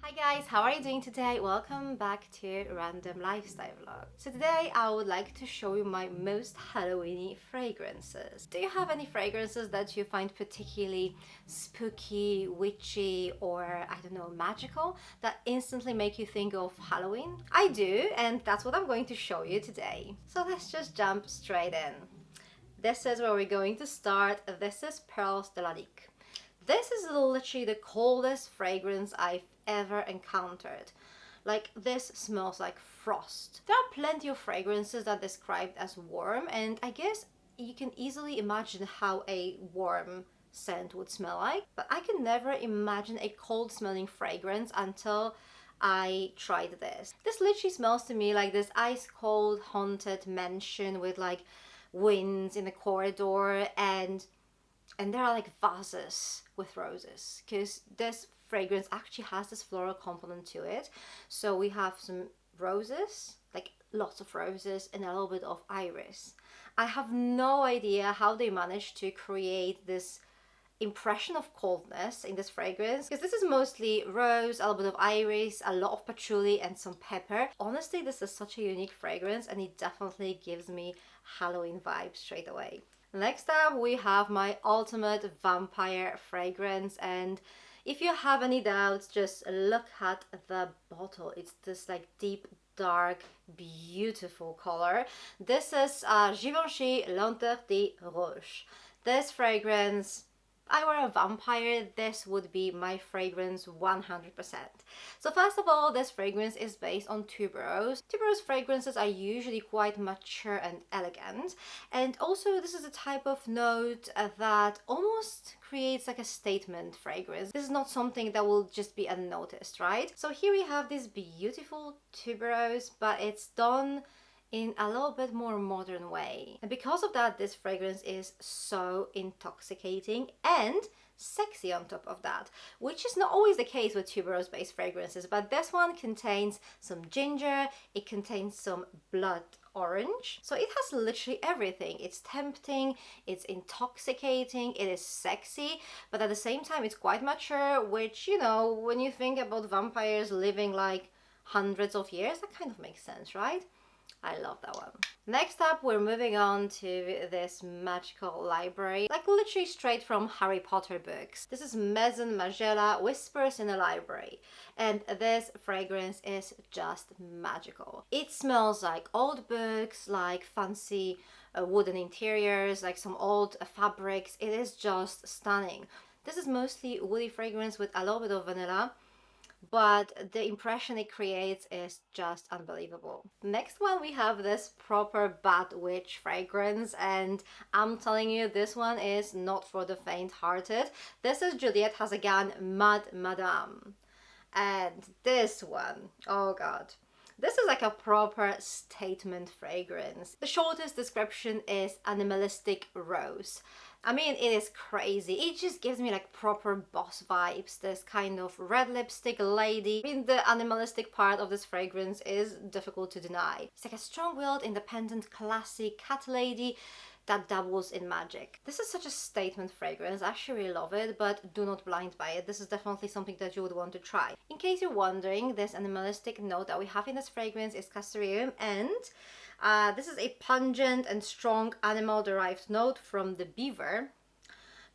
Hi guys, how are you doing today? Welcome back to Random Lifestyle Vlog. So today I would like to show you my most Halloweeny fragrances. Do you have any fragrances that you find particularly spooky, witchy, or I don't know, magical that instantly make you think of Halloween? I do, and that's what I'm going to show you today. So let's just jump straight in. This is where we're going to start. This is Perles de la Lique. This is literally the coldest fragrance I've ever encountered. Like, this smells like frost. There are plenty of fragrances that are described as warm, and I guess you can easily imagine how a warm scent would smell like, but I could never imagine a cold smelling fragrance until I tried this. This literally smells to me like this ice cold haunted mansion with like winds in the corridor, and there are like vases with roses, because this fragrance actually has this floral component to it. So we have some roses, like lots of roses, and a little bit of iris. I have no idea how they managed to create this impression of coldness in this fragrance, because this is mostly rose, a little bit of iris, a lot of patchouli, and some pepper. Honestly, this is such a unique fragrance, and it definitely gives me Halloween vibes straight away. Next up, we have my ultimate vampire fragrance, and if you have any doubts, just look at the bottle. It's this like deep, dark, beautiful color. This is Givenchy Lenteur de Roche. This fragrance, if I were a vampire, this would be my fragrance 100%. So first of all, this fragrance is based on tuberose. Tuberose fragrances are usually quite mature and elegant, and also this is a type of note that almost creates like a statement fragrance. This is not something that will just be unnoticed, right? So here we have this beautiful tuberose, but it's done in a little bit more modern way. And because of that, this fragrance is so intoxicating and sexy on top of that, which is not always the case with tuberose based fragrances, but this one contains some ginger, it contains some blood orange, so it has literally everything. It's tempting, it's intoxicating, it is sexy, but at the same time it's quite mature, which, you know, when you think about vampires living like hundreds of years, that kind of makes sense, right? I love that one. Next up, we're moving on to this magical library, like literally straight from Harry Potter books. This is Maison Margiela Whispers in a Library, and this fragrance is just magical. It smells like old books, like fancy wooden interiors, like some old fabrics. It is just stunning. This is mostly woody fragrance with a little bit of vanilla, but the impression it creates is just unbelievable. Next one, we have this proper bad witch fragrance, and I'm telling you, this one is not for the faint-hearted. This is Juliette Hazagan Mad Madame, and this one, oh god, this is like a proper statement fragrance. The shortest description is animalistic rose. I mean, it is crazy. It just gives me like proper boss vibes, this kind of red lipstick lady. I mean, the animalistic part of this fragrance is difficult to deny. It's like a strong-willed, independent, classy cat lady that dabbles in magic. This is such a statement fragrance. I actually really love it, but do not blind buy it. This is definitely something that you would want to try. In case you're wondering, this animalistic note that we have in this fragrance is castoreum, and this is a pungent and strong animal-derived note from the beaver.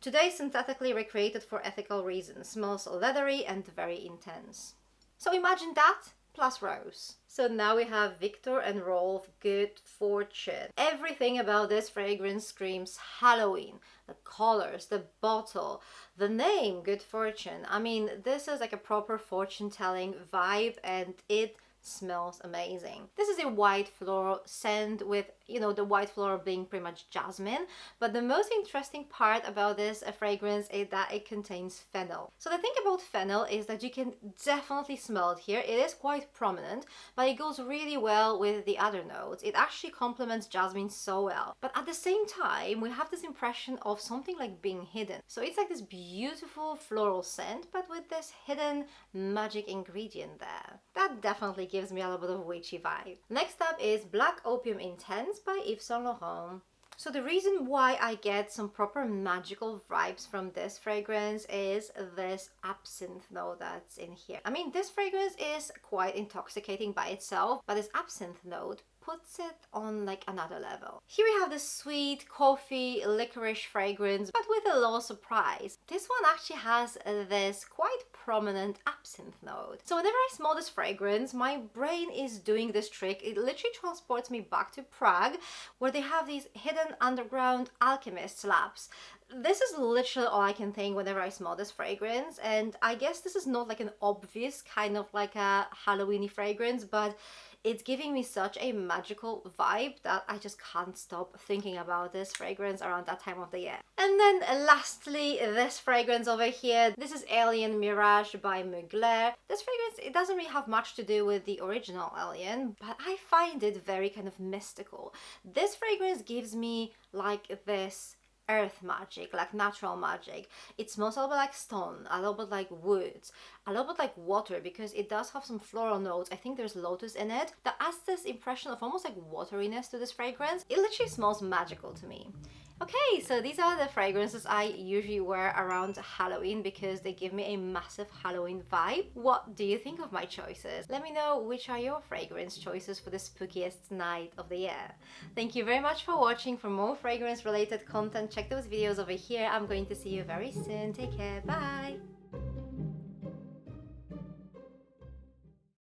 Today synthetically recreated for ethical reasons. Smells leathery and very intense. So imagine that plus rose. So now we have Victor and Rolf Good Fortune. Everything about this fragrance screams Halloween. The colors, the bottle, the name Good Fortune. I mean, this is like a proper fortune-telling vibe, and it smells amazing. This is a white floral scent with, you know, the white floral being pretty much jasmine, but the most interesting part about this fragrance is that it contains fennel. So the thing about fennel is that you can definitely smell it here. It is quite prominent, but it goes really well with the other notes. It actually complements jasmine so well, but at the same time we have this impression of something like being hidden. So it's like this beautiful floral scent, but with this hidden magic ingredient there. That definitely gives me a little bit of witchy vibe. Next up is Black Opium Intense by Yves Saint Laurent. So the reason why I get some proper magical vibes from this fragrance is this absinthe note that's in here. I mean, this fragrance is quite intoxicating by itself, but this absinthe note puts it on like another level. Here we have this sweet coffee licorice fragrance, but with a little surprise. This one actually has this quite prominent absinthe note. So whenever I smell this fragrance, my brain is doing this trick. It literally transports me back to Prague, where they have these hidden underground alchemist labs. This is literally all I can think whenever I smell this fragrance, and I guess this is not like an obvious kind of like a Halloweeny fragrance, but it's giving me such a magical vibe that I just can't stop thinking about this fragrance around that time of the year. And then lastly, this fragrance over here. This is Alien Mirage by Mugler. This fragrance, it doesn't really have much to do with the original Alien, but I find it very kind of mystical. This fragrance gives me like this earth magic, like natural magic. It smells a little bit like stone, a little bit like woods, a little bit like water, because it does have some floral notes. I think there's lotus in it that adds this impression of almost like wateriness to this fragrance. It literally smells magical to me. Okay, so these are the fragrances I usually wear around Halloween because they give me a massive Halloween vibe. What do you think of my choices? Let me know which are your fragrance choices for the spookiest night of the year. Thank you very much for watching. For more fragrance related content, check those videos over here. I'm going to see you very soon. Take care. Bye.